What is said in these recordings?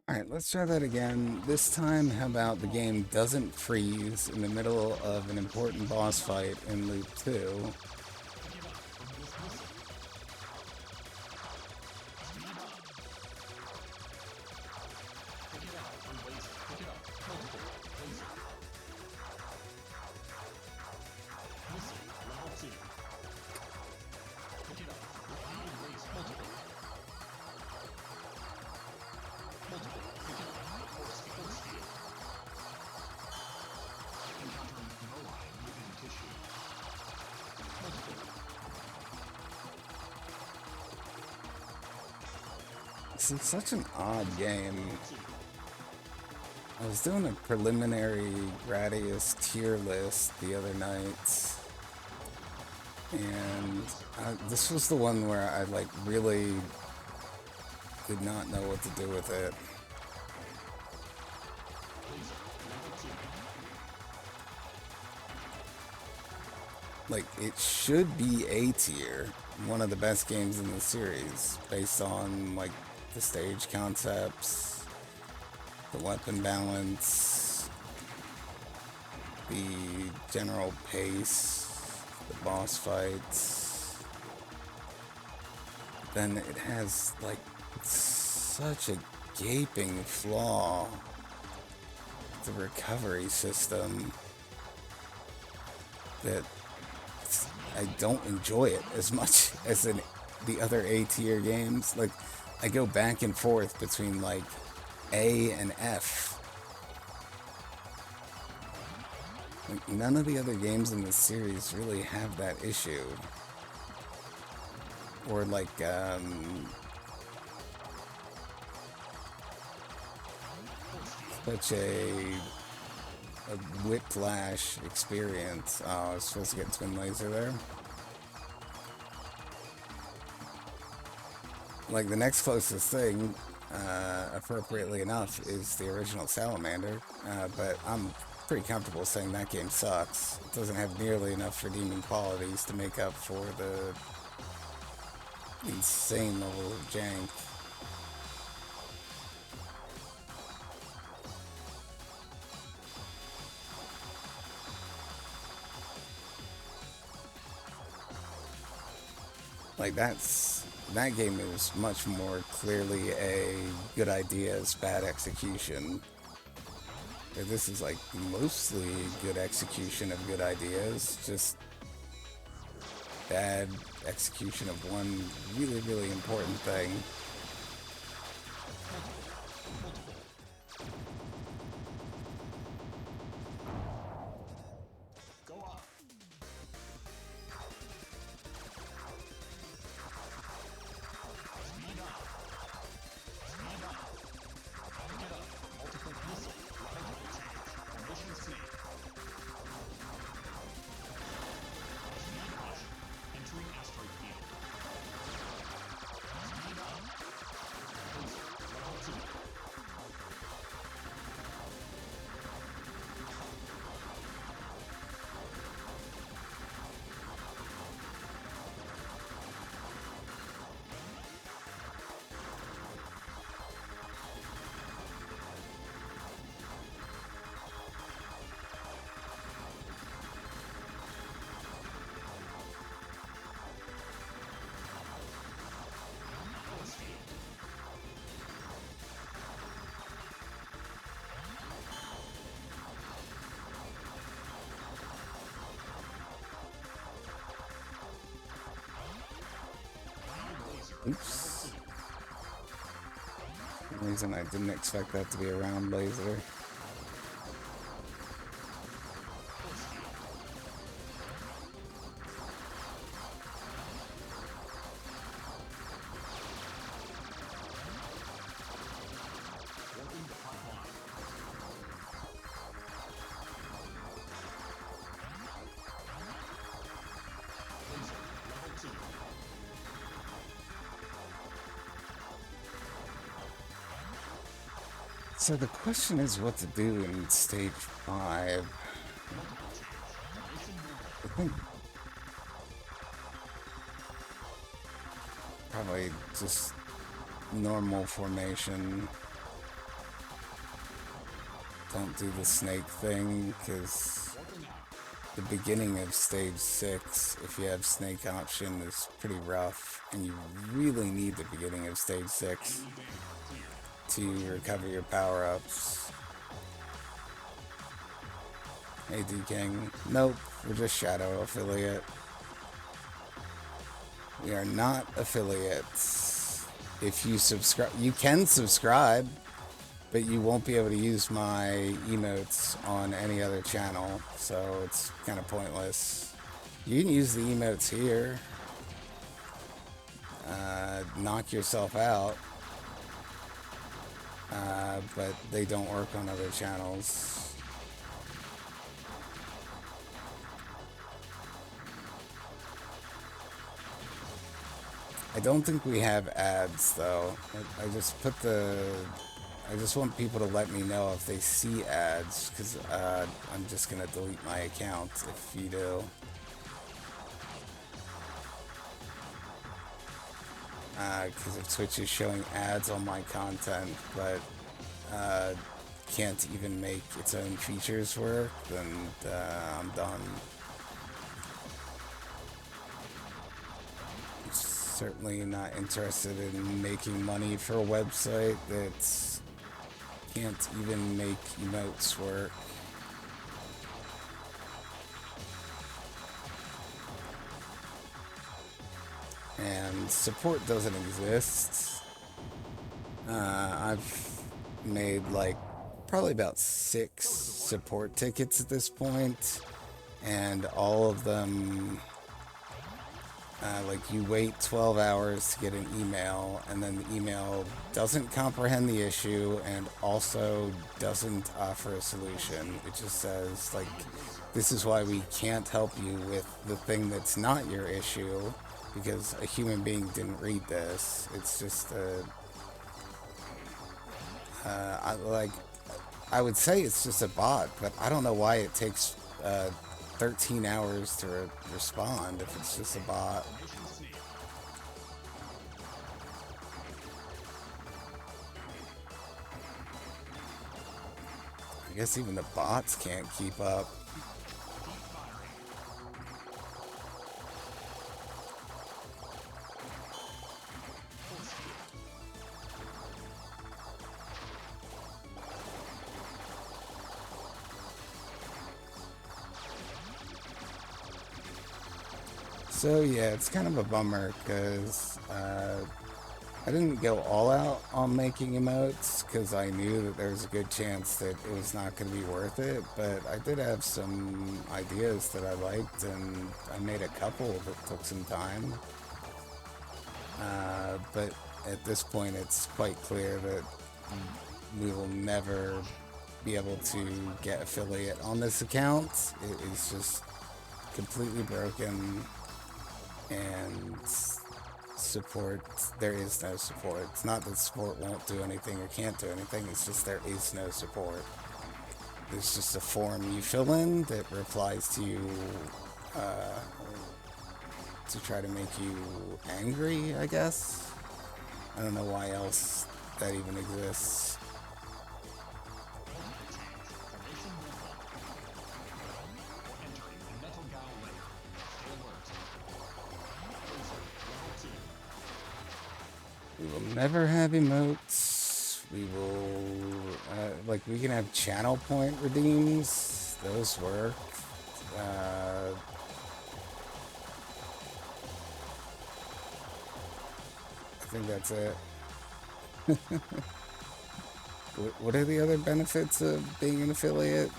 Alright, let's try that again. This time, how about the game doesn't freeze in the middle of an important boss fight in Loop 2? This is such an odd game. I was doing a preliminary Gradius tier list the other night, and this was the one where I like really did not know what to do with it. Like, it should be A tier, one of the best games in the series, based on like the stage concepts, the weapon balance, the general pace, the boss fights. Then it has like such a gaping flaw, the recovery system, that I don't enjoy it as much as the other A tier games. Like, I go back and forth between like A and F. Like, none of the other games in this series really have that issue. Or like such a whiplash experience. Oh, I was supposed to get Twin Laser there. Like, the next closest thing, appropriately enough, is the original Salamander, but I'm pretty comfortable saying that game sucks. It doesn't have nearly enough redeeming qualities to make up for the insane level of jank. Like, that game is much more clearly a good idea as bad execution. This is like mostly good execution of good ideas, just bad execution of one really, really important thing. Oops. For some reason I didn't expect that to be a round laser. So the question is what to do in stage 5. I think probably just normal formation. Don't do the snake thing, because the beginning of stage 6, if you have snake option, is pretty rough, and you really need the beginning of stage 6 to recover your power-ups. Hey D-King. Nope, we're just Shadow affiliate. We are not affiliates. If you subscribe, you can subscribe, but you won't be able to use my emotes on any other channel, so it's kind of pointless. You can use the emotes here. Knock yourself out. But they don't work on other channels. I don't think we have ads, though. I just put the... I just want people to let me know if they see ads, because I'm just going to delete my account if you do. Because if Twitch is showing ads on my content, but can't even make its own features work, then I'm done. I'm certainly not interested in making money for a website that can't even make emotes work. And support doesn't exist. I've made like probably about 6 support tickets at this point, and all of them, like, you wait 12 hours to get an email, and then the email doesn't comprehend the issue and also doesn't offer a solution. It just says, like, this is why we can't help you with the thing that's not your issue, because a human being didn't read this. It's just I would say it's just a bot, but I don't know why it takes 13 hours to respond if it's just a bot. I guess even the bots can't keep up. So yeah, it's kind of a bummer because I didn't go all out on making emotes because I knew that there was a good chance that it was not going to be worth it, but I did have some ideas that I liked, and I made a couple that took some time. But at this point it's quite clear that we will never be able to get affiliate on this account. It is just completely broken. And support, there is no support. It's not that support won't do anything or can't do anything, it's just there is no support. There's just a form you fill in that replies to you to try to make you angry, I guess. I don't know why else that even exists. We will never have emotes. We will, like, we can have channel point redeems. Those work. I think that's it. What are the other benefits of being an affiliate?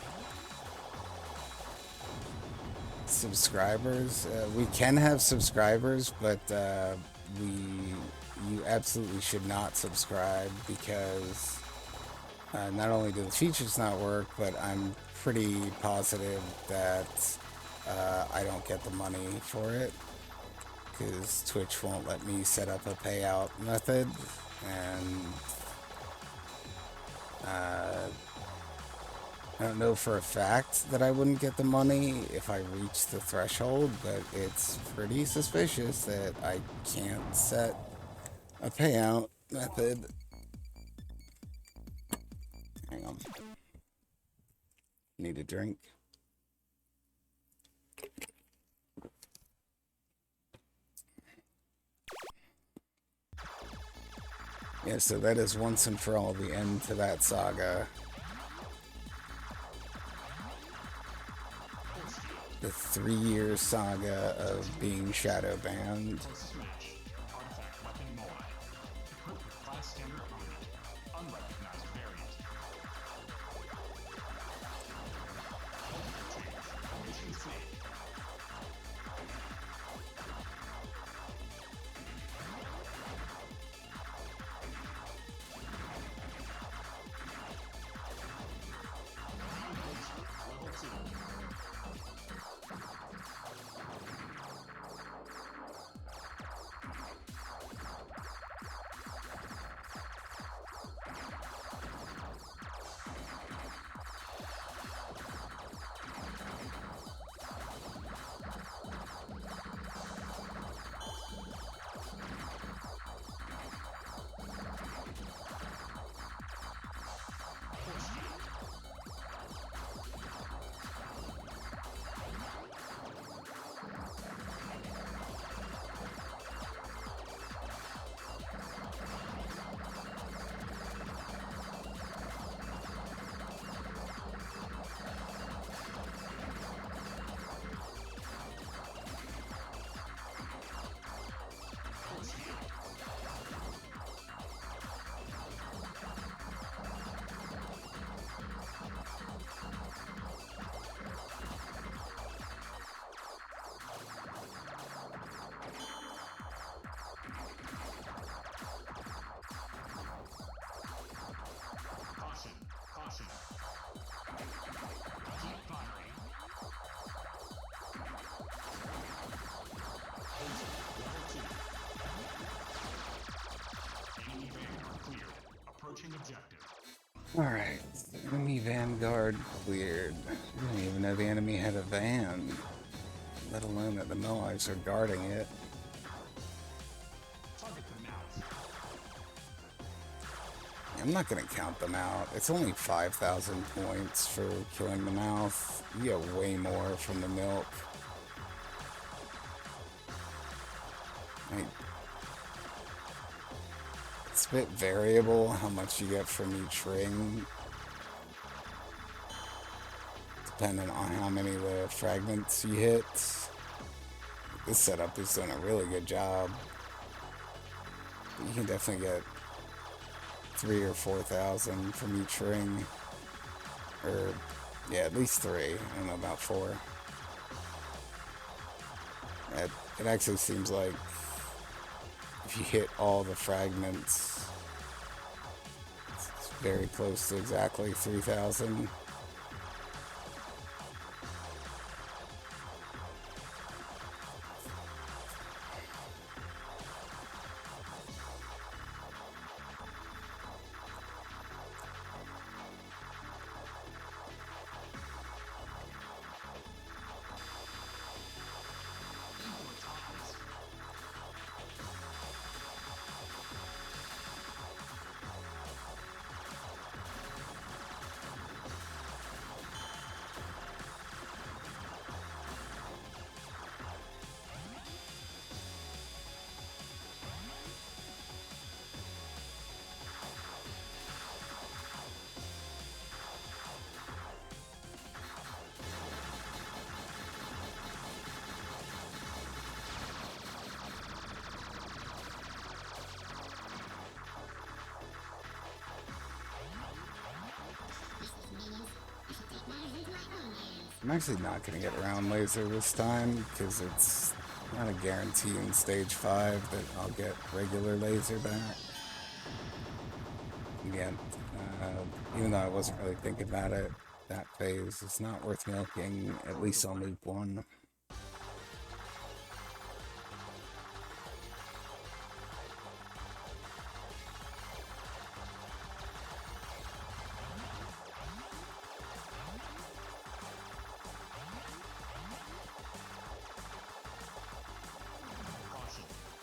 Subscribers. We can have subscribers, but you absolutely should not subscribe, because not only do the features not work, but I'm pretty positive that I don't get the money for it, because Twitch won't let me set up a payout method, and I don't know for a fact that I wouldn't get the money if I reached the threshold, but it's pretty suspicious that I can't set a payout method. Hang on. Need a drink. Yeah, so that is once and for all the end to that saga. The 3-year saga of being shadow banned. Alright, enemy vanguard cleared. I didn't even know the enemy had a van, let alone that the Moais are guarding it. I'm not going to count them out. It's only 5,000 points for killing the mouth. You get way more from the milk. It's a bit variable how much you get from each ring, depending on how many of the fragments you hit. This setup is doing a really good job. You can definitely get 3,000 or 4,000 from each ring, or yeah, at least 3. I don't know about 4. It actually seems like if you hit all the fragments, it's very close to exactly 3,000. I'm actually not going to get round laser this time, because it's not a guarantee in stage 5 that I'll get regular laser back. Again, even though I wasn't really thinking about it, that phase, it's not worth milking, at least on loop 1.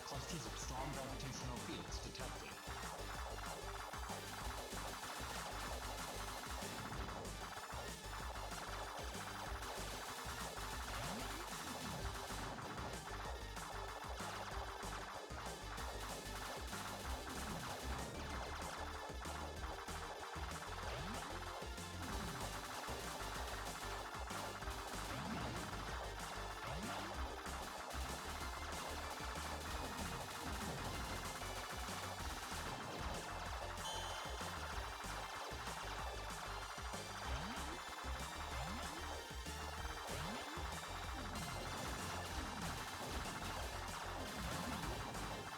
Clusters of strong gravitational fields detected.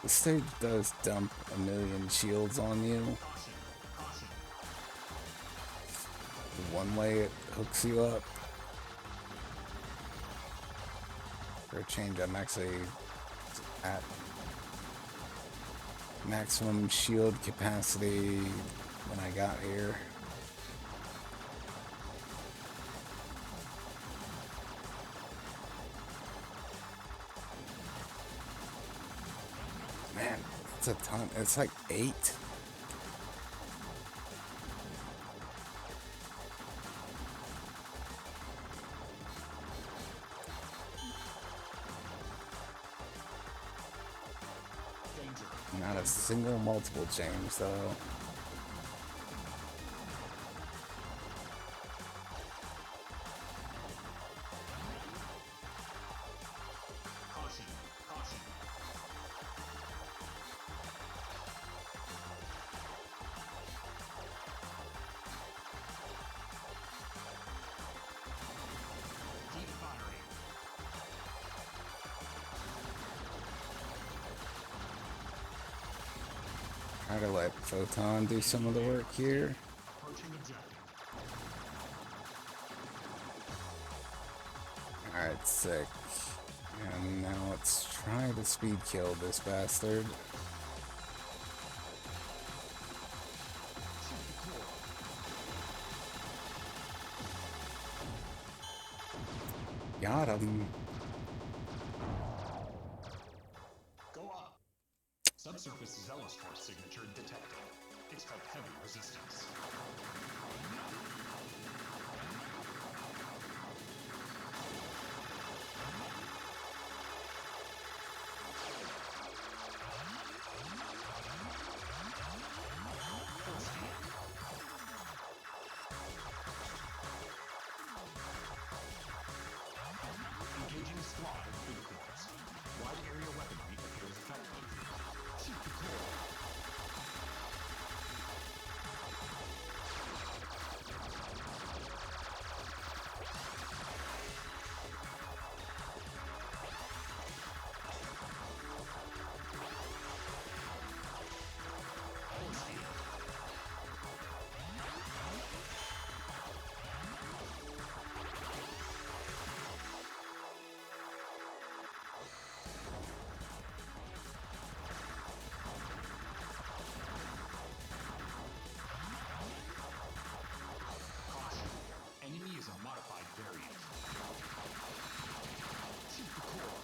The stage does dump a million shields on you. The one way it hooks you up. For a change, I'm actually at maximum shield capacity when I got here. Man, it's a ton. It's like 8. Not a single multiple change, though. Try to let Photon do some of the work here. Alright, sick. And now let's try to speed kill this bastard. Got him. Subsurface Zealous Force signature detected. Expect heavy resistance. Engaging squad of food corps. Wide area weaponry appears effective. Shoot the core. Enemy is a modified variant. Shoot the core.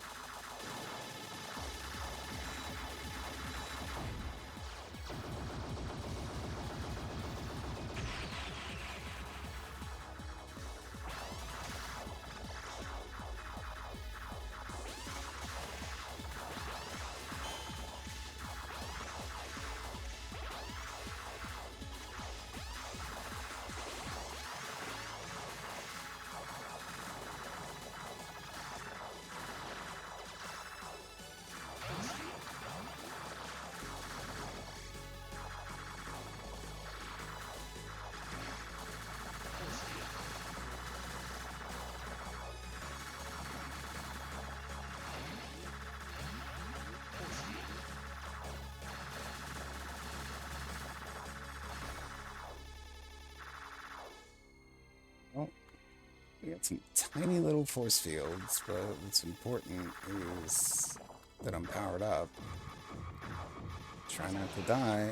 Well, we got some tiny little force fields, but what's important is that I'm powered up. Try not to die.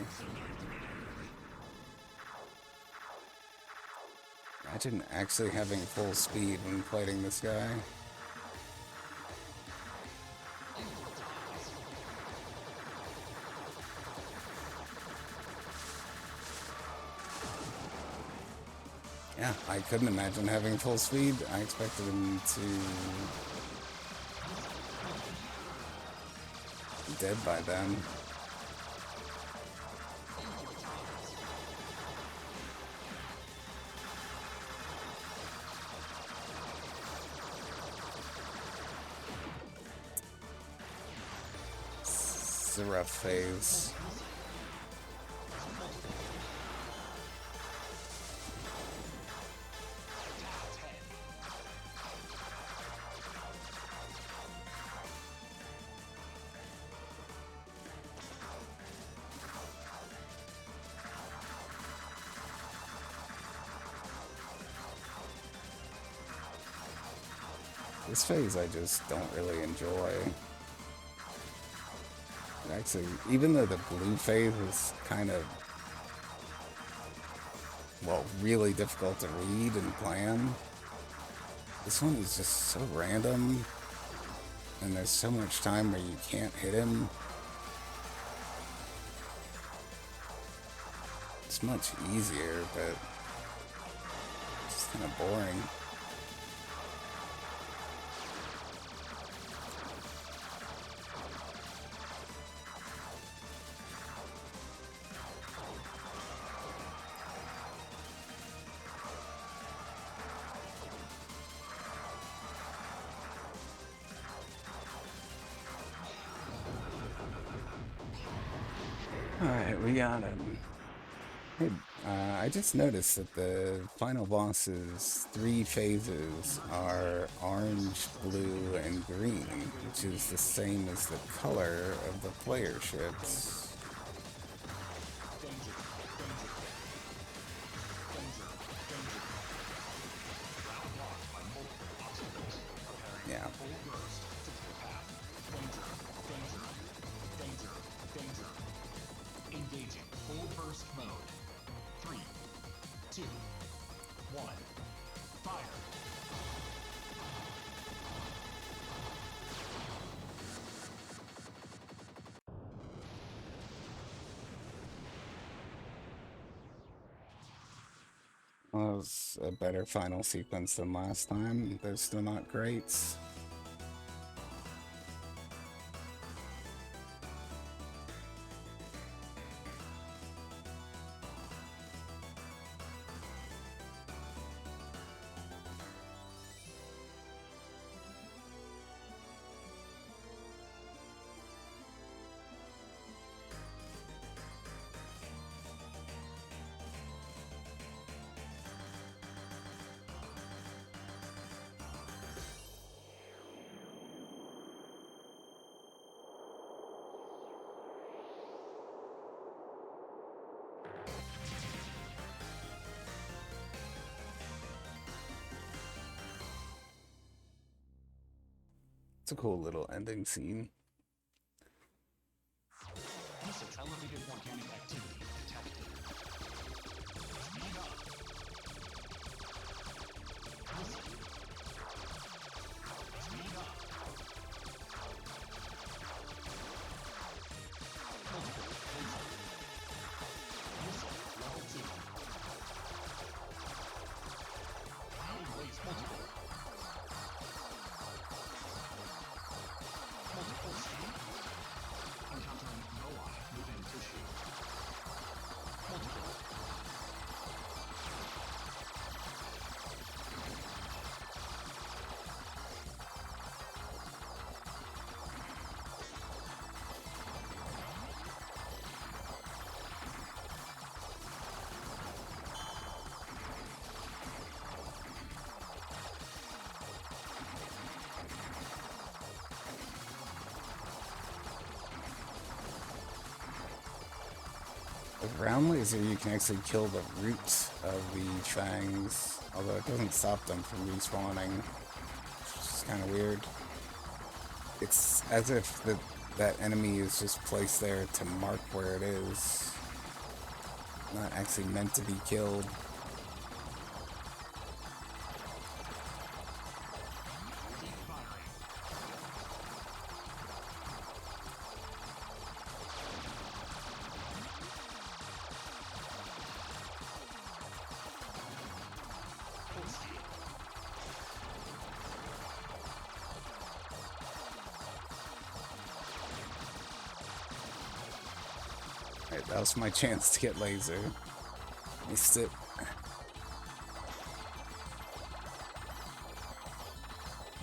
Imagine actually having full speed when fighting this guy. Yeah, I couldn't imagine having full speed. I expected him to be dead by then. It's a rough phase. This phase I just don't really enjoy. Actually, even though the blue phase is kind of, well, really difficult to read and plan, this one is just so random, and there's so much time where you can't hit him. It's much easier, but it's just kind of boring. Alright, we got him. Hey, I just noticed that the final boss's 3 phases are orange, blue, and green, which is the same as the color of the player ships. Yeah. Engaging full burst mode. 3, 2, 1, fire. Well, that was a better final sequence than last time. They're still not great. It's a cool little ending scene. Usage elevated organic activity detected. Speed up. Listen. Speed up. Multiple laser. Missile level 2. Cloud waste multiple. Multiple speed. Encountering Moai within tissue. Multiple. With round laser, you can actually kill the roots of the fangs, although it doesn't stop them from respawning, which is kind of weird. It's as if that enemy is just placed there to mark where it is, not actually meant to be killed. Keep firing. Full speed. Alright, that was my chance to get laser. Missed it.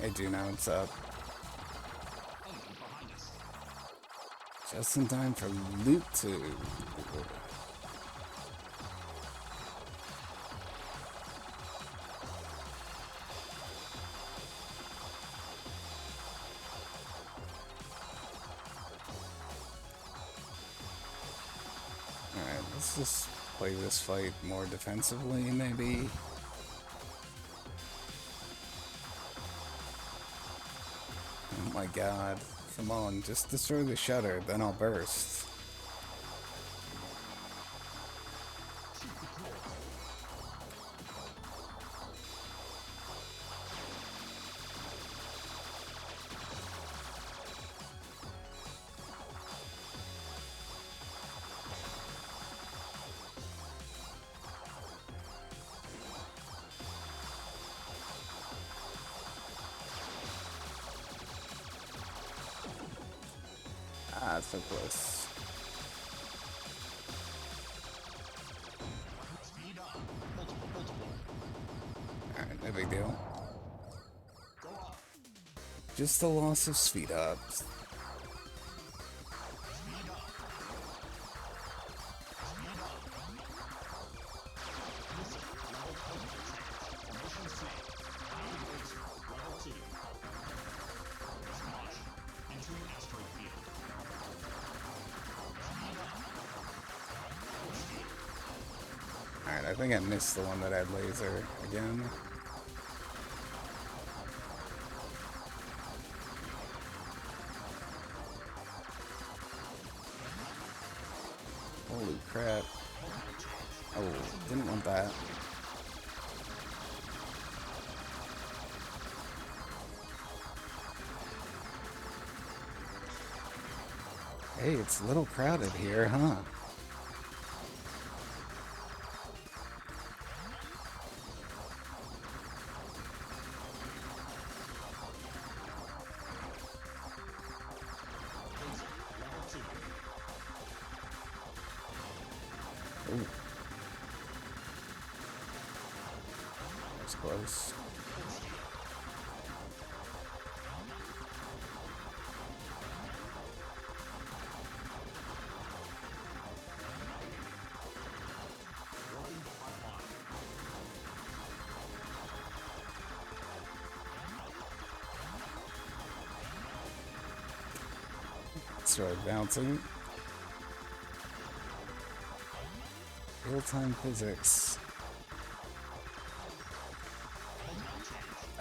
I do know what's up. Enemy behind us. Just in time for loot 2. Alright, let's just play this fight more defensively, maybe. my god. Come on, just destroy the shutter, then I'll burst. Ah, so close. Alright, no big deal. Just the loss of speed ups. Alright, I think I missed the one that had laser again. Holy crap. Oh, didn't want that. Hey, it's a little crowded here, huh? Ooh. That's close. Start bouncing. Real-time physics.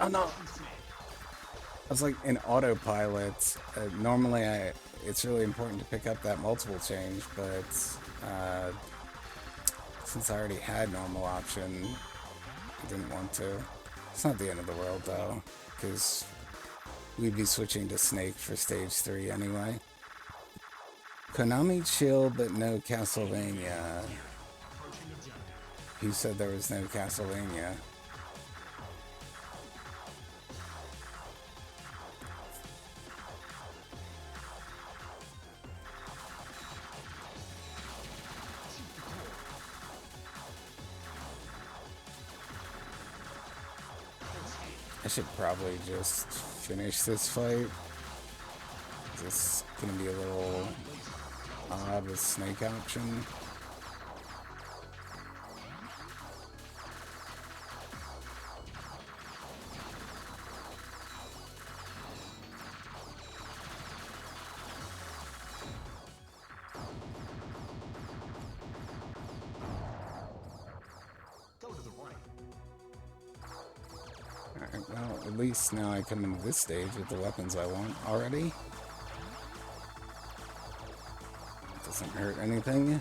Oh no! I was like in autopilot. Normally it's really important to pick up that multiple change, but since I already had normal option, I didn't want to. It's not the end of the world though, because we'd be switching to Snake for stage 3 anyway. Konami chill, but no Castlevania. He said there was no Castlevania. I should probably just finish this fight. This is gonna be a little odd with Snake option. Alright, well, at least now I come into this stage with the weapons I want already. Doesn't hurt anything.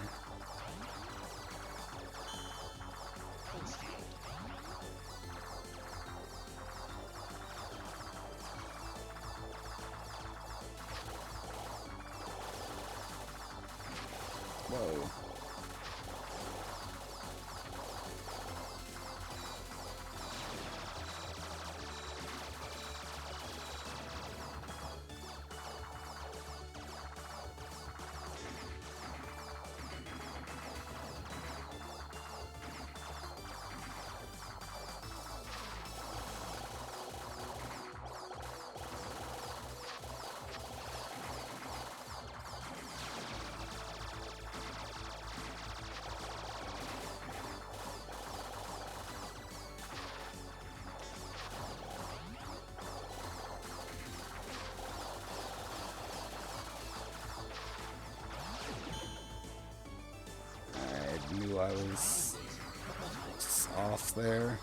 Whoa. Knew I was just off there.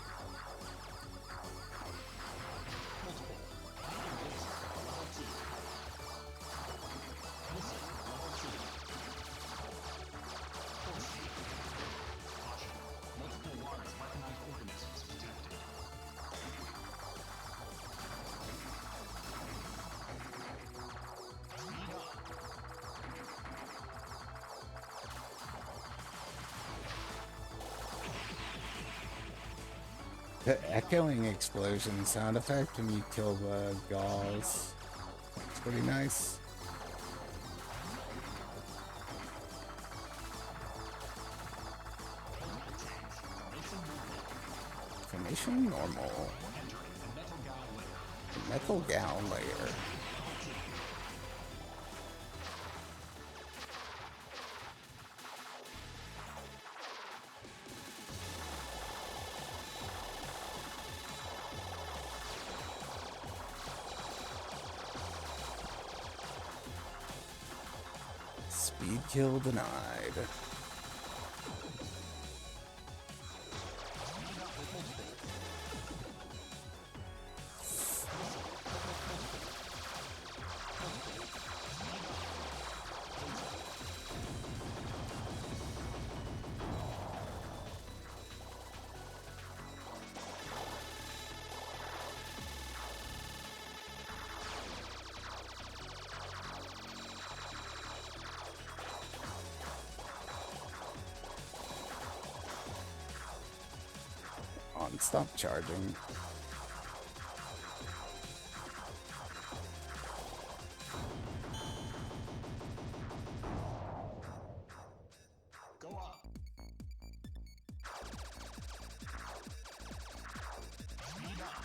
The echoing explosion sound effect when you kill the galls. It's pretty nice. Formation normal. Metal gal layer. Speed kill denied. On, stop charging. Go up. Speed up.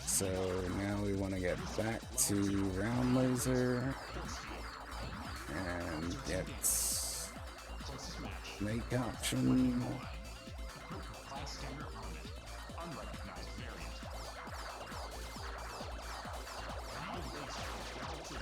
So now we want to get back to round laser and get make option. Class standard permanent. Unrecognized variant. Now late stage level 2.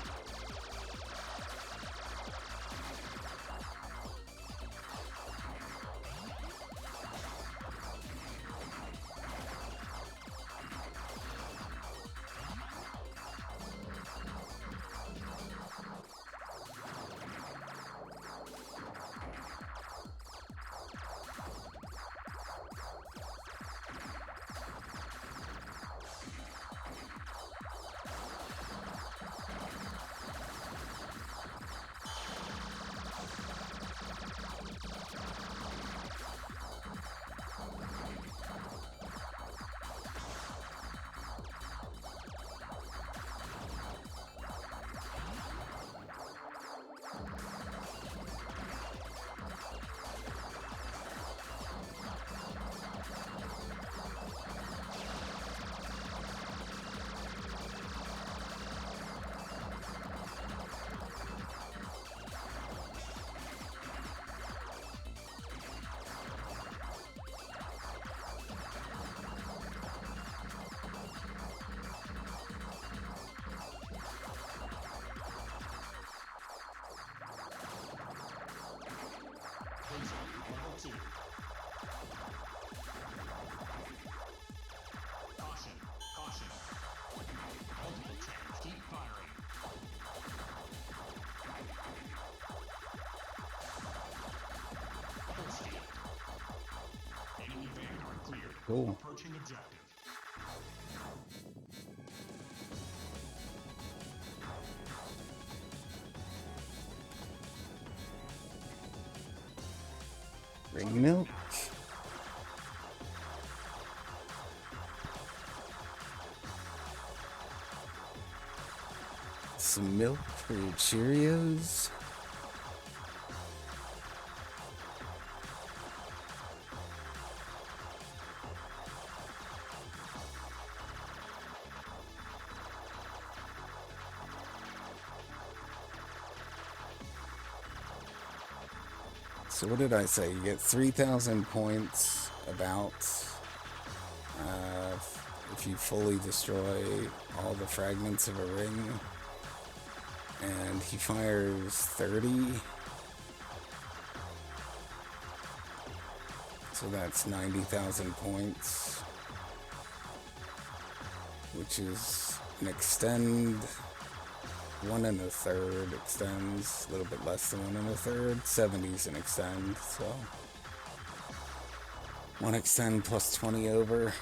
Level 2. Caution. Caution. Multiple tanks. Keep firing. Full speed. Enemy Vanguard cleared. Cool. Approaching objective. Bring milk. Some milk for your Cheerios. So what did I say? You get 3,000 points about if you fully destroy all the fragments of a ring. And he fires 30. So that's 90,000 points. Which is an extend. 1 1/3 extends, a little bit less than 1 1/3. 70's an extend, so 1 extend plus 20 over.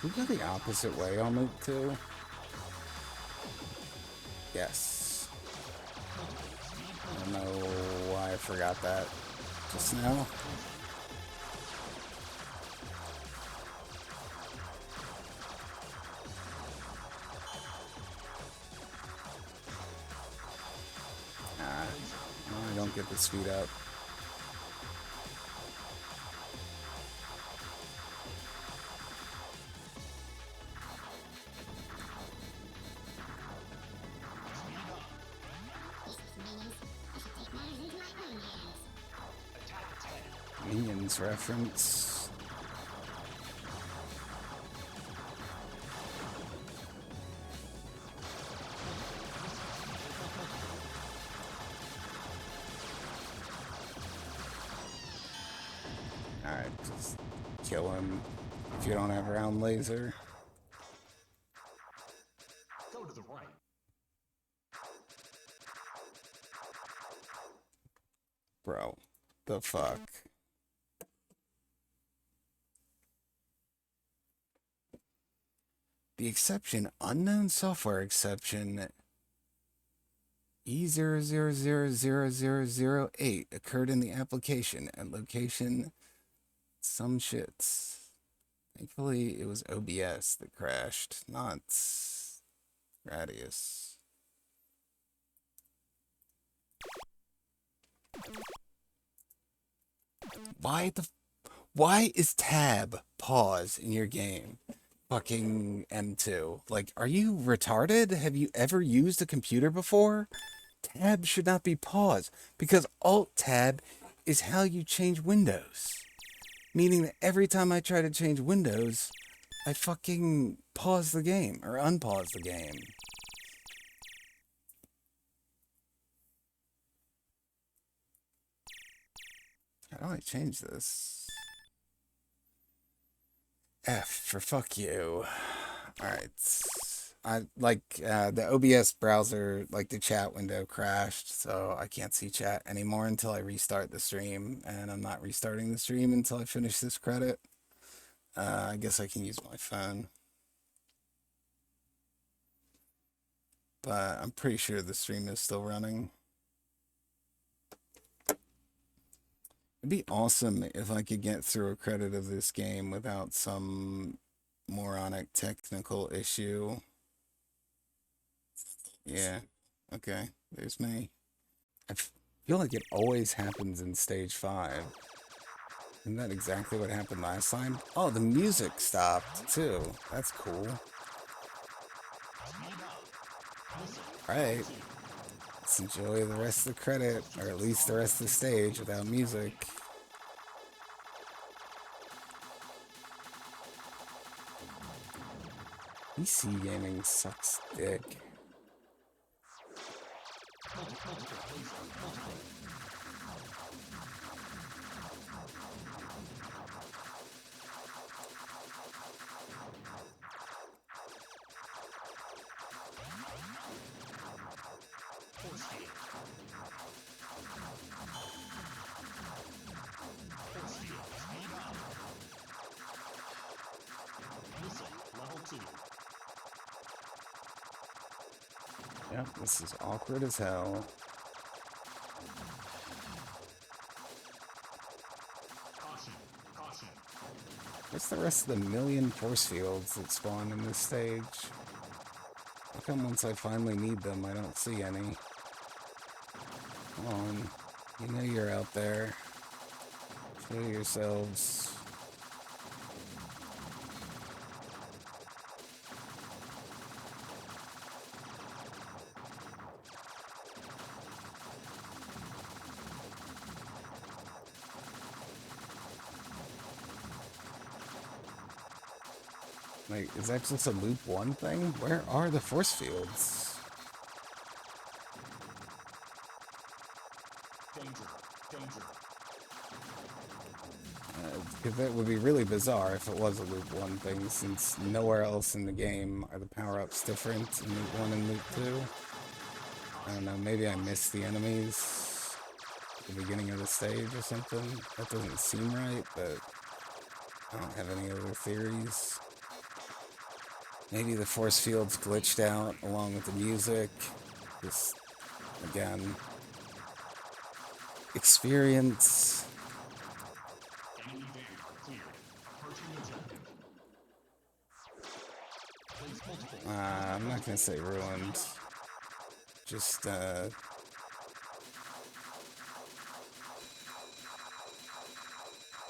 Did we go the opposite way on Luke 2? Yes. I don't know why I forgot that just now. I don't get the speed up. Minions reference. Alright, just kill him if you don't have round laser. Go to the right. Bro, the fuck? The exception, unknown software exception E000008 occurred in the application at location some shits. Thankfully, it was OBS that crashed, not Radius. Why is tab pause in your game? Fucking M2. Like, are you retarded? Have you ever used a computer before? Tab should not be pause because Alt tab is how you change windows. Meaning that every time I try to change windows, I fucking pause the game or unpause the game. How do I change this? F for fuck you. Alright. I like the OBS browser, like the chat window crashed, so I can't see chat anymore until I restart the stream, and I'm not restarting the stream until I finish this credit. I guess I can use my phone. But I'm pretty sure the stream is still running. It'd be awesome if I could get through a credit of this game without some moronic technical issue. Yeah. Okay. There's me. I feel like it always happens in stage 5. Isn't that exactly what happened last time? Oh, the music stopped, too. That's cool. Alright. Let's enjoy the rest of the credit, or at least the rest of the stage without music. PC gaming sucks dick. Yep, this is awkward as hell. What's the rest of the million force fields that spawn in this stage? How come once I finally need them, I don't see any? Come on. You know you're out there. Show yourselves. Like, is that just a loop 1 thing? Where are the force fields? Because that would be really bizarre if it was a loop 1 thing, since nowhere else in the game are the power-ups different in loop 1 and loop 2. I don't know, maybe I missed the enemies at the beginning of the stage or something. That doesn't seem right, but I don't have any other theories. Maybe the force fields glitched out along with the music. Just, again, experience. Enemy Vanguard cleared. Approaching objective. Place multiple. I'm not gonna say ruined. Just,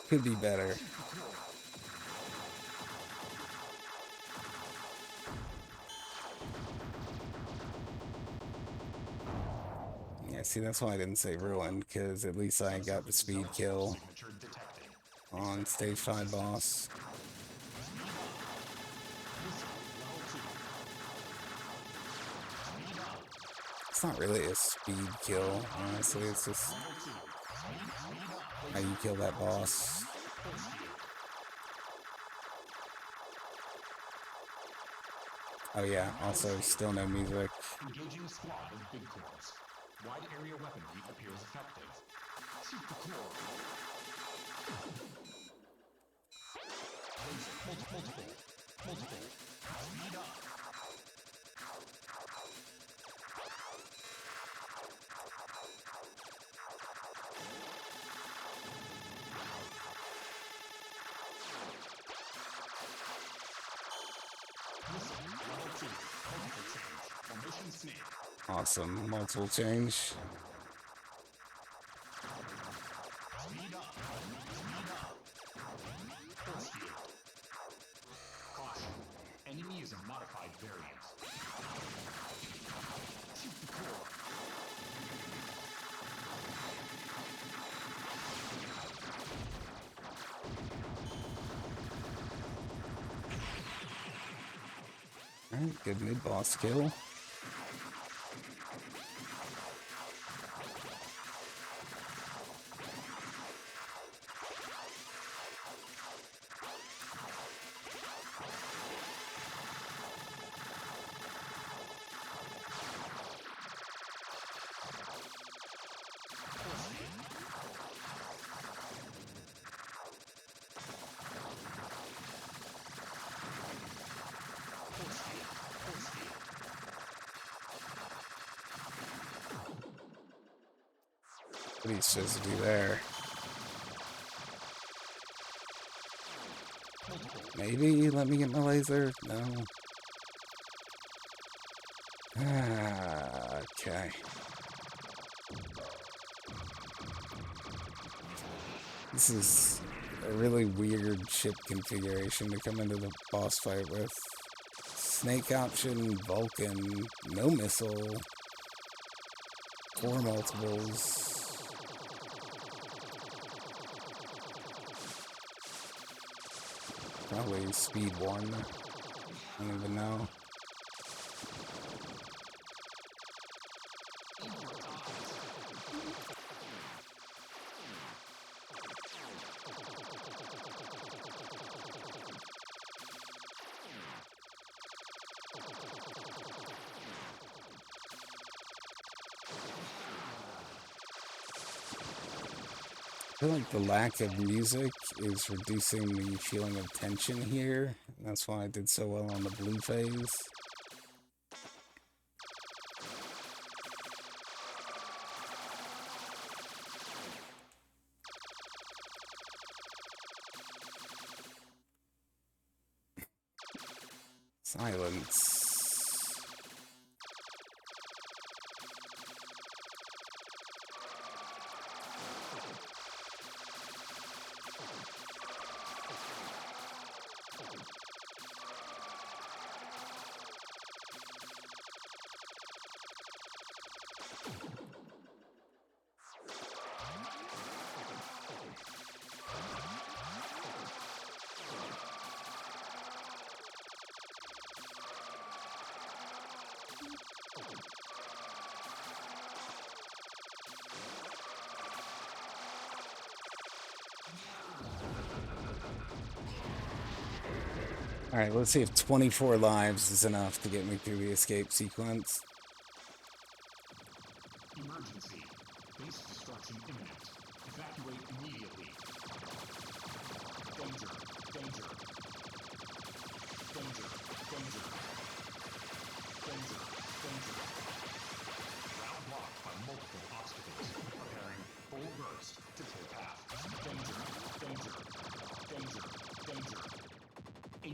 could be better. Yeah, see, that's why I didn't say ruined, because at least I got the speed kill Signature detected. on stage 5 boss. It's not really a speed kill, honestly, it's just how you kill that boss. Oh yeah, also still no music. Engaging a squad of big cores. Wide area weaponry appears effective. Shoot the core. Multiple. Speed up. Level 2. Multiple change. Formation snake. Awesome, multiple change. Speed up. Force field. Caution. Enemy is a modified variant. Shoot the core. Alright, good mid-boss kill. What are you supposed to do there? Maybe let me get my laser? No. Okay. This is a really weird ship configuration to come into the boss fight with. Snake option, Vulcan, no missile, 4 multiples. Probably speed 1. I don't even know. I feel like the lack of music is reducing the feeling of tension here. That's why I did so well on the blue phase. Silence. Alright, let's see if 24 lives is enough to get me through the escape sequence. Emergency. Base destruction imminent. Evacuate immediately. Danger. Danger. Danger. Danger. Danger. Danger.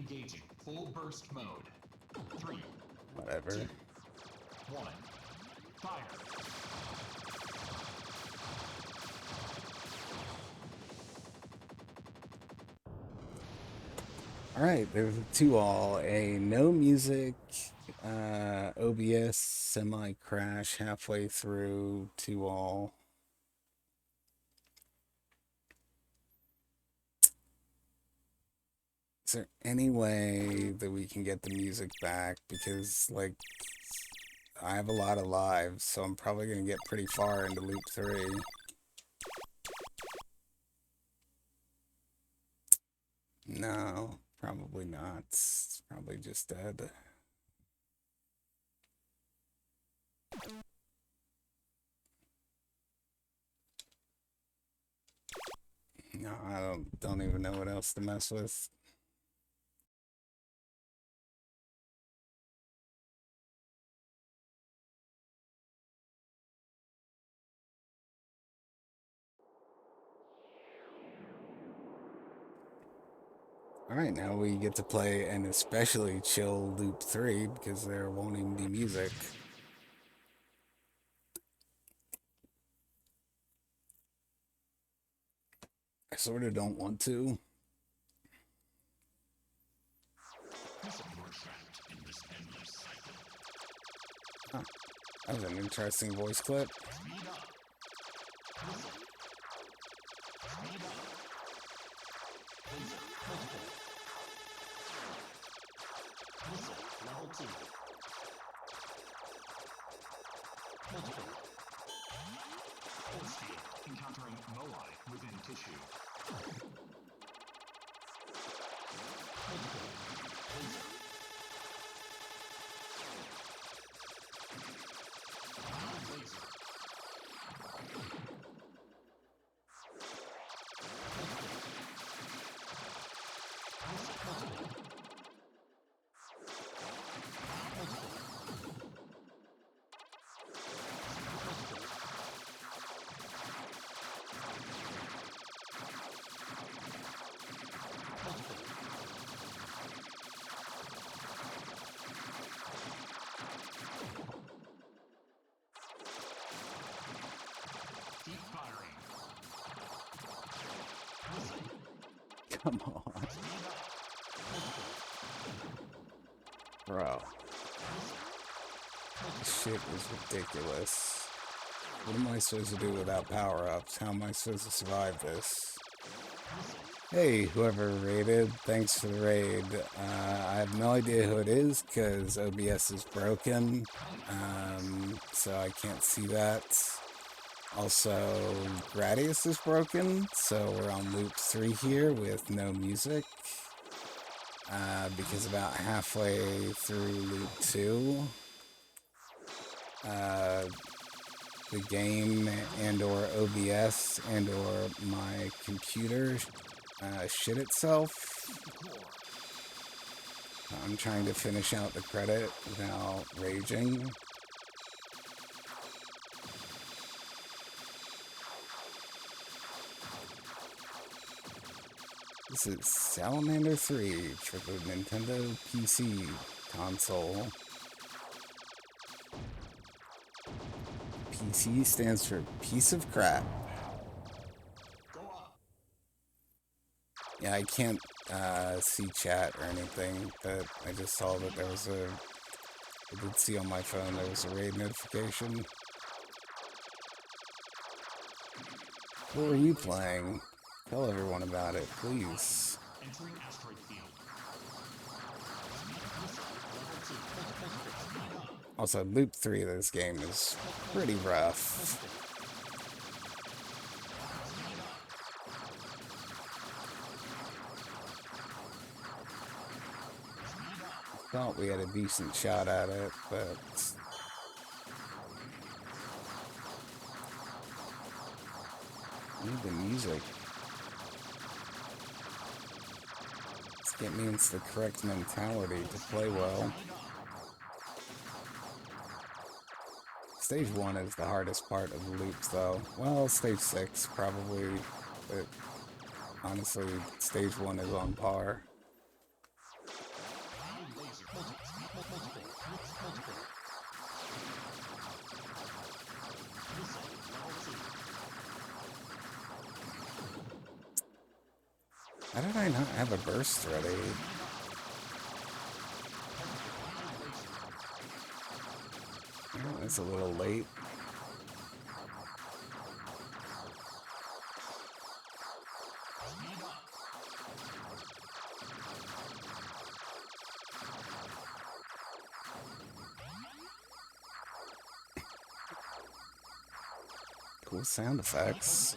Engaging full burst mode. 3, Whatever. 2, 1, fire. Alright, there's a 2-all. A no music, OBS semi-crash halfway through 2-all. Is there any way that we can get the music back? Because, like, I have a lot of lives, so I'm probably going to get pretty far into loop 3. No, probably not. It's probably just dead. No, I don't even know what else to mess with. Alright, now we get to play an especially chill loop 3 because there won't even be music. I sort of don't want to. Huh. That was an interesting voice clip. Level 2. Multiple. Pulse field encountering moai within tissue. Multiple. Laser. Laser. Deep firing. Come on. Bro. This shit is ridiculous. What am I supposed to do without power-ups? How am I supposed to survive this? Hey, whoever raided, thanks for the raid. I have no idea who it is because OBS is broken, so I can't see that. Also, Gradius is broken, so we're on loop 3 here with no music. Because about halfway through loop 2, the game and or OBS and or my computer shit itself. I'm trying to finish out the credit without raging. This is Salamander 3 for the Nintendo PC console. PC stands for piece of crap. Yeah, I can't see chat or anything, but I just saw that there was I did see on my phone there was a raid notification. What were you playing? Tell everyone about it, please. Entering asteroid field. Also, loop 3 of this game is pretty rough. Thought we had a decent shot at it, but I need the music. Let's get me into the correct mentality to play well. Stage 1 is the hardest part of the loops, though. Well, stage 6 probably, but honestly, stage 1 is on par. How did I not have a burst ready? Oh, it's a little late. Cool sound effects.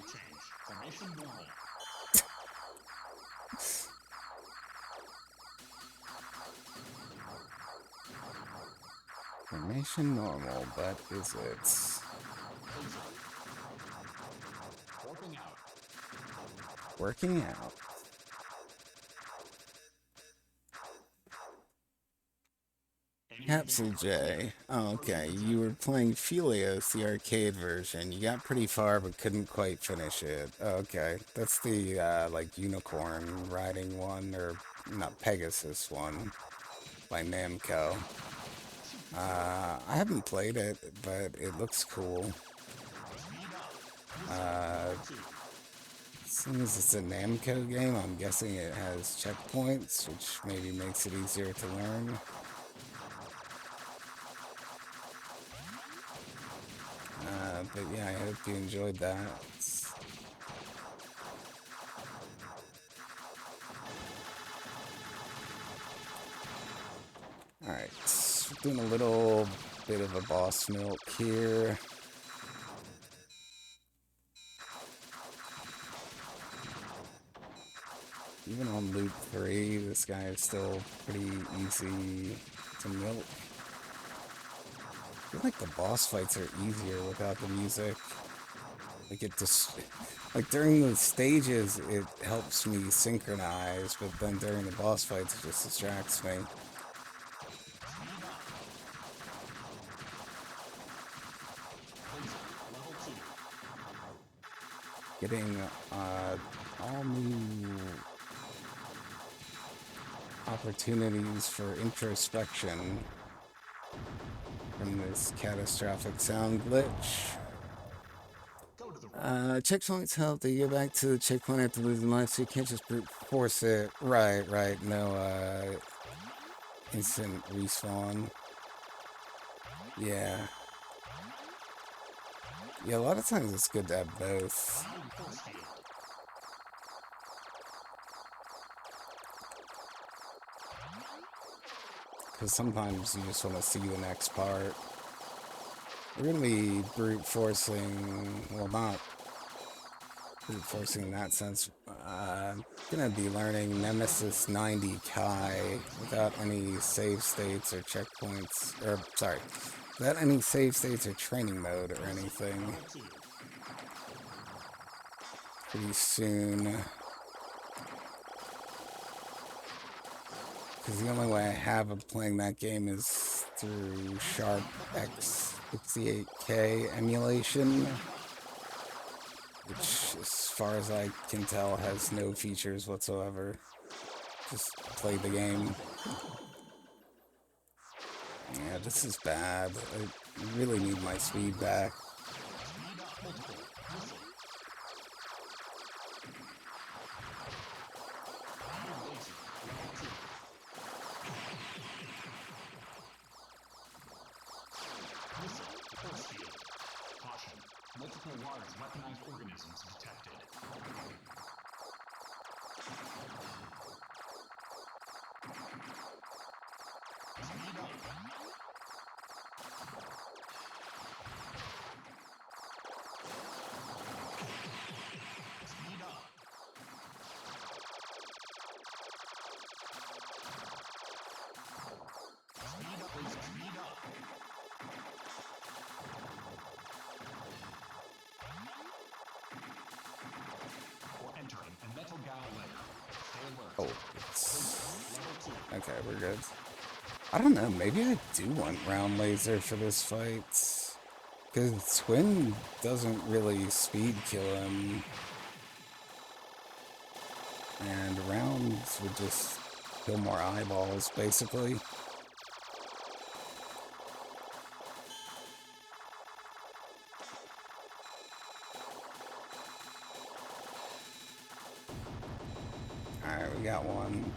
Formation normal, but is it? Working out. Capsule J. Oh, okay. You were playing Phelios, the arcade version. You got pretty far, but couldn't quite finish it. Okay. That's the, like, unicorn riding one, or not Pegasus one, by Namco. I haven't played it, but it looks cool. Since it's a Namco game, I'm guessing it has checkpoints, which maybe makes it easier to learn. But yeah, I hope you enjoyed that. Alright, doing a little bit of a boss milk here. Even on loop 3, this guy is still pretty easy to milk. I feel like the boss fights are easier without the music. Like it just, like during the stages, it helps me synchronize, but then during the boss fights, it just distracts me. Getting all new opportunities for introspection from this catastrophic sound glitch. Checkpoints help to get back to the checkpoint after losing life, so you can't just brute force it. Right, no, instant respawn. Yeah. Yeah, a lot of times it's good to have both. Because sometimes you just want to see the next part. We're going to be brute forcing, well, not brute forcing in that sense. Going to be learning Nemesis 90 Kai without any save states or checkpoints, or, sorry, without any save states or training mode or anything. Pretty soon. Because the only way I have of playing that game is through Sharp X68K emulation, which, as far as I can tell, has no features whatsoever. Just play the game. Yeah, this is bad. I really need my speed back. Multiple large weaponized organisms detected. Speed up. Speed up. Speed up, please. Speed up. Oh, okay, we're good. I don't know, maybe I do want round laser for this fight. Because Twin doesn't really speed kill him. And rounds would just kill more eyeballs, basically. Alright, we got one.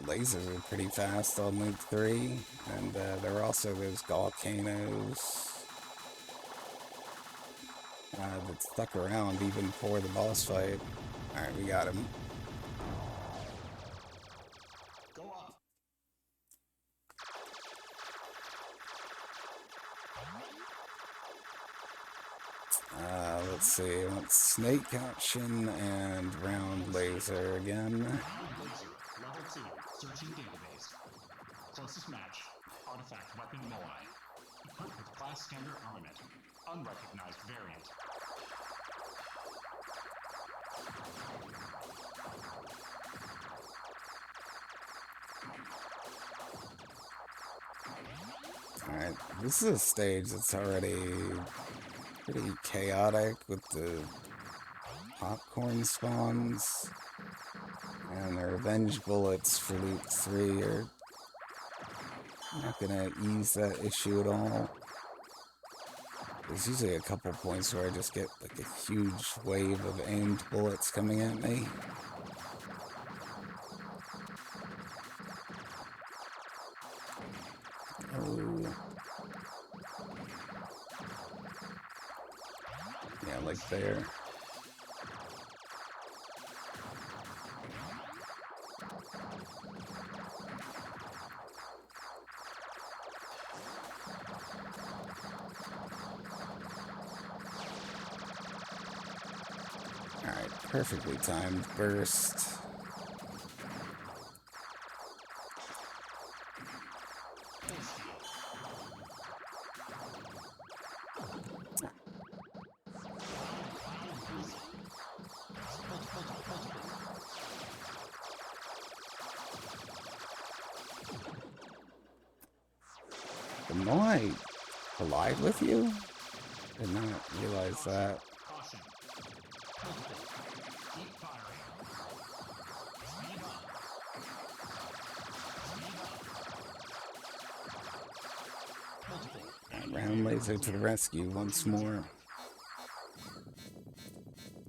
Lasers are pretty fast on Loop 3, and there are also those volcanoes that stuck around even before the boss fight. Alright, we got him. Go up. Let's see, I want snake option and round laser again. Round laser, level 2, searching database. Closest match, artifact weapon Moai. Equipped with class standard armament. Unrecognized variant. Alright, this is a stage that's already pretty chaotic with the popcorn spawns. And the revenge bullets for Loop 3 are not gonna ease that issue at all. There's usually a couple points where I just get like a huge wave of aimed bullets coming at me. Oh. Yeah, like there. Alright, perfectly timed burst. Am I collide with you? Did not realize that. Caution. Keep firing. Speed up. Speed up. Round laser to the rescue once more.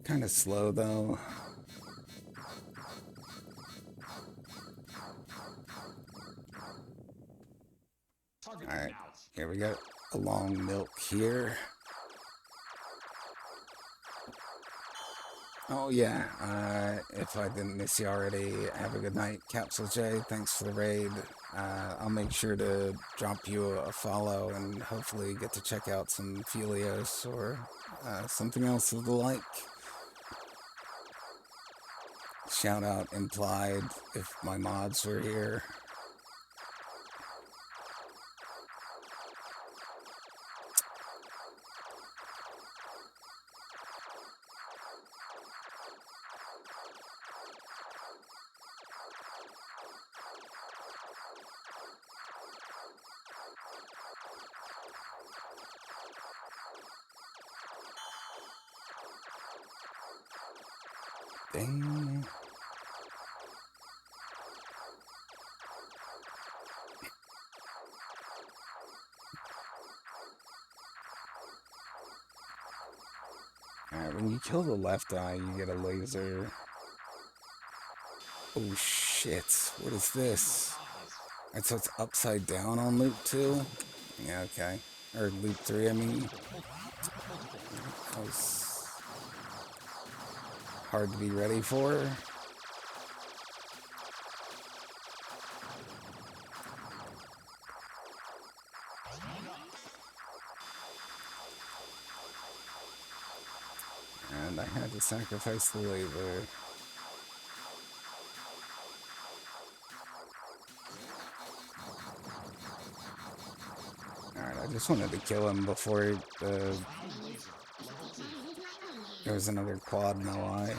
Kind of slow though. Alright, here we go. A long milk here. Oh yeah, if I didn't miss you already, have a good night, Capsule J. Thanks for the raid. I'll make sure to drop you a follow and hopefully get to check out some Felios or something else of the like. Shout out implied if my mods were here. Dang. Alright, when you kill the left eye, you get a laser. Oh shit, what is this? Alright, so it's upside down on loop 2? Yeah, okay. Or loop 3, I mean. That was hard to be ready for. And I had to sacrifice the laser. Alright, I just wanted to kill him before there was another quad Moai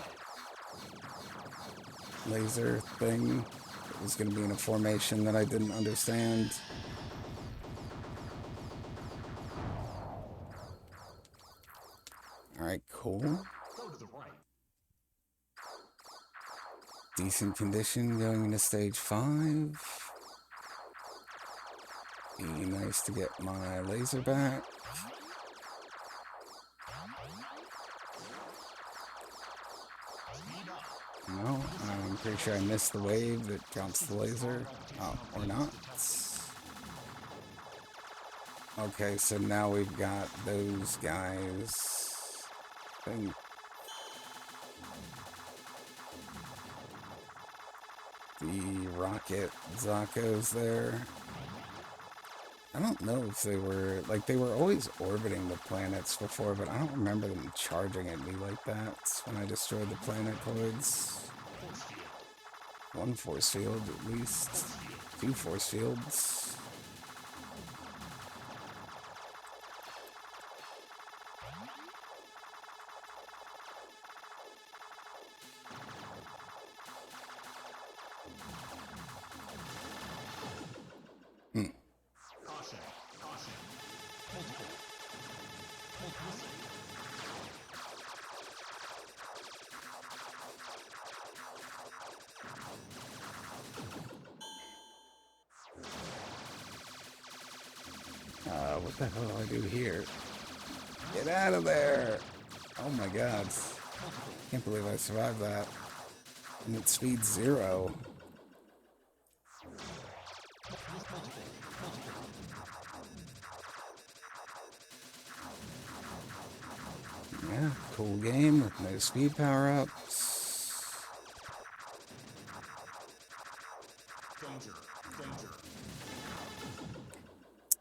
laser thing. It was going to be in a formation that I didn't understand. Alright, cool. Go to the right. Decent condition going into stage 5. Be nice to get my laser back. No, I'm pretty sure I missed the wave that drops the laser. Oh, or not. Okay, so now we've got those guys. I think the rocket Zakos there. I don't know if they were, like, they were always orbiting the planets before, but I don't remember them charging at me like that when I destroyed the planetoids. One force field, at least. 2 force fields. What the hell do I do here? Get out of there! Oh my god. Can't believe I survived that. And at speed 0. Yeah, cool game with no speed power-ups.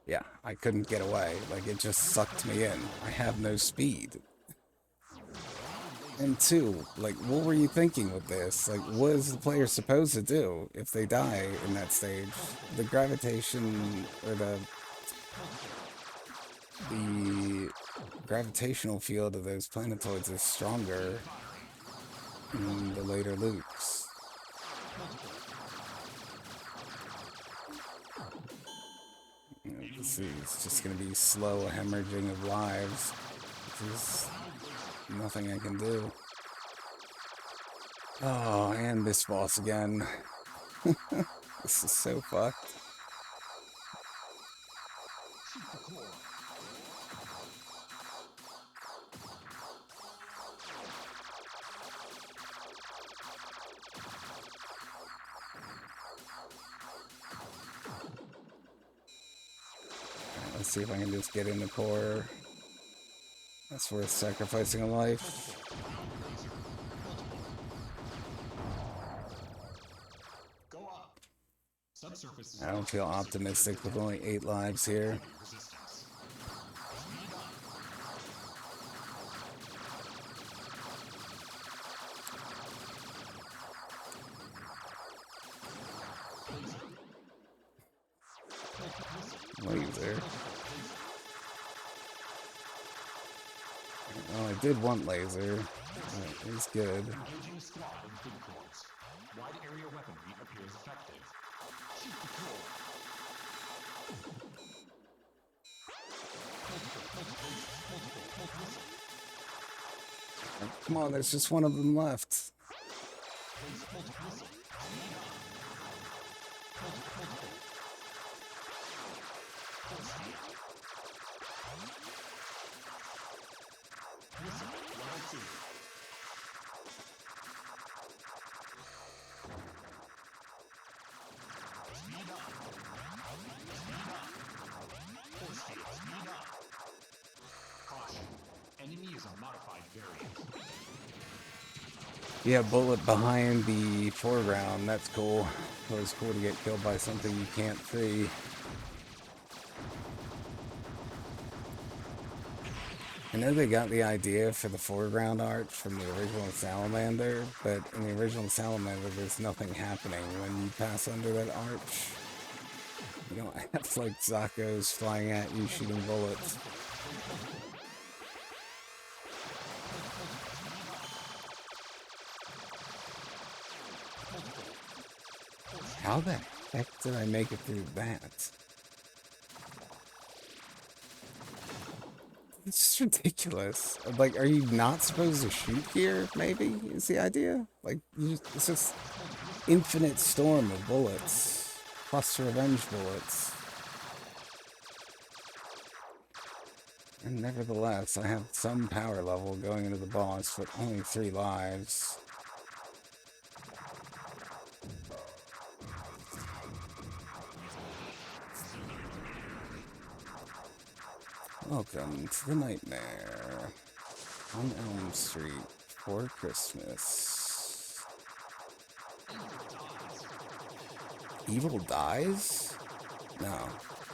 Yeah, I couldn't get away. Like, it just sucked me in. I have no speed. And 2, like, what were you thinking with this? Like, what is the player supposed to do if they die in that stage? The gravitation, or the gravitational field of those planetoids is stronger in the later loops. This is just going to be slow hemorrhaging of lives, which is nothing I can do. Oh, and this boss again. This is so fucked. Let's see if I can just get in the core. That's worth sacrificing a life. I don't feel optimistic with only 8 lives here. Laser. Well, I did want laser. It was good. Wide area weaponry appears effective. Shoot the core. Come on, there's just one of them left. Yeah, bullet behind the foreground. That's cool. It was cool to get killed by something you can't see. I know they got the idea for the foreground art from the original Salamander, but in the original Salamander, there's nothing happening when you pass under that arch. You don't have, like, Zakos flying at you shooting bullets. How the heck did I make it through that? It's just ridiculous. Like, are you not supposed to shoot here, maybe, is the idea? Like, it's just infinite storm of bullets. Plus revenge bullets. And nevertheless, I have some power level going into the boss, but only 3 lives. Welcome to the nightmare on Elm Street for Christmas. Evil dies? No.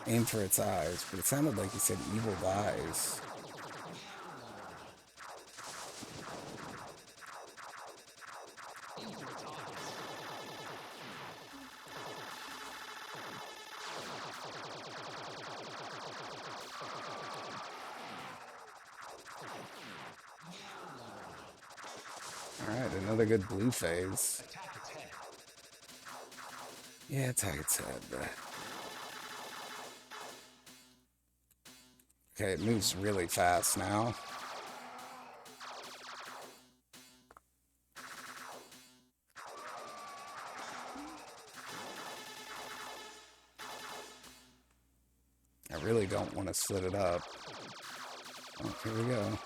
Aim for its eyes, but it sounded like he said evil dies. Alright, another good blue phase. Attack its head. Yeah, attack its head. Okay, it moves really fast now. I really don't want to split it up. Oh, here we go.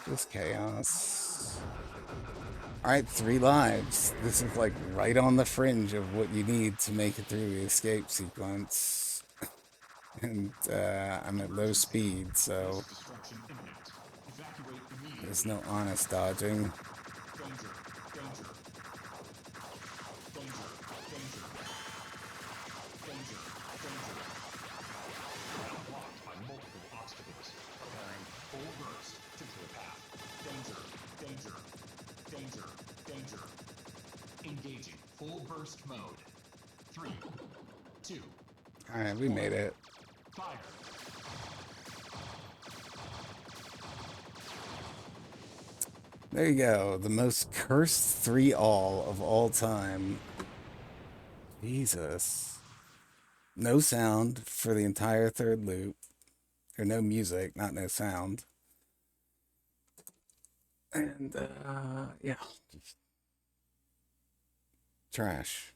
Just chaos. Alright, 3 lives. This is like right on the fringe of what you need to make it through the escape sequence. And I'm at low speed, so Destruction imminent. Evacuate immediately. there's no honest dodging. Danger. Danger. Danger. Danger. Danger. Danger. Now blocked by multiple obstacles. Preparing full burst to clear path. Danger. Danger. Danger. Danger. Engaging full burst mode. 3, 2, Alright, we made it. fire. There you go. The most cursed 3-all of all time. Jesus. No sound for the entire third loop. Or no music, not no sound. And, yeah. Just trash.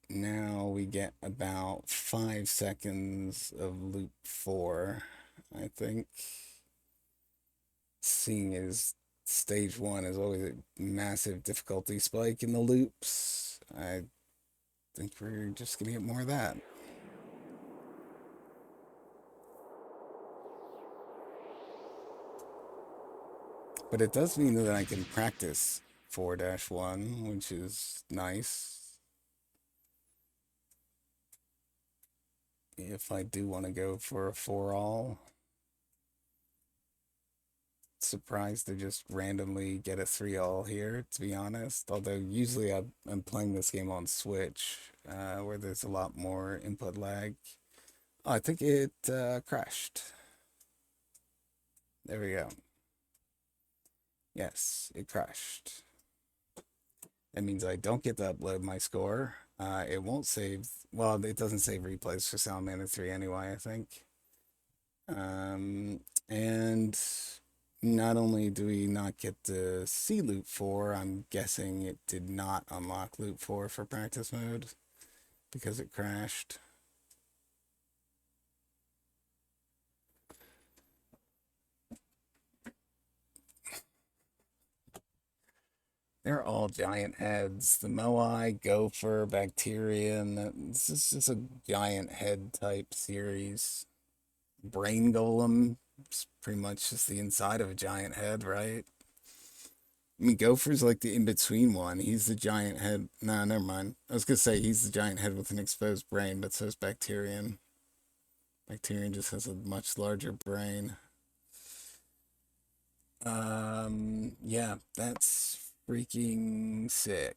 Now we get about 5 seconds of loop 4, I think. Seeing as stage 1 is always a massive difficulty spike in the loops, I think we're just gonna get more of that. But it does mean that I can practice 4-1, which is nice. If I do want to go for a 4-all. Surprised to just randomly get a 3-all here, to be honest. Although usually I'm playing this game on Switch, where there's a lot more input lag. Oh, I think it crashed. There we go. Yes, it crashed. That means I don't get to upload my score. It won't save. Well, it doesn't save replays for Salamander 3 anyway, I think. And not only do we not get to see loop 4, I'm guessing it did not unlock loop 4 for practice mode because it crashed. They're all giant heads. The Moai, Gopher, Bacterian. This is just a giant head type series. Brain Golem. It's pretty much just the inside of a giant head, right? I mean, Gopher's like the in-between one. He's the giant head. Nah, never mind. I was gonna say he's the giant head with an exposed brain, but so is Bacterian. Bacterian just has a much larger brain. Yeah, that's freaking sick.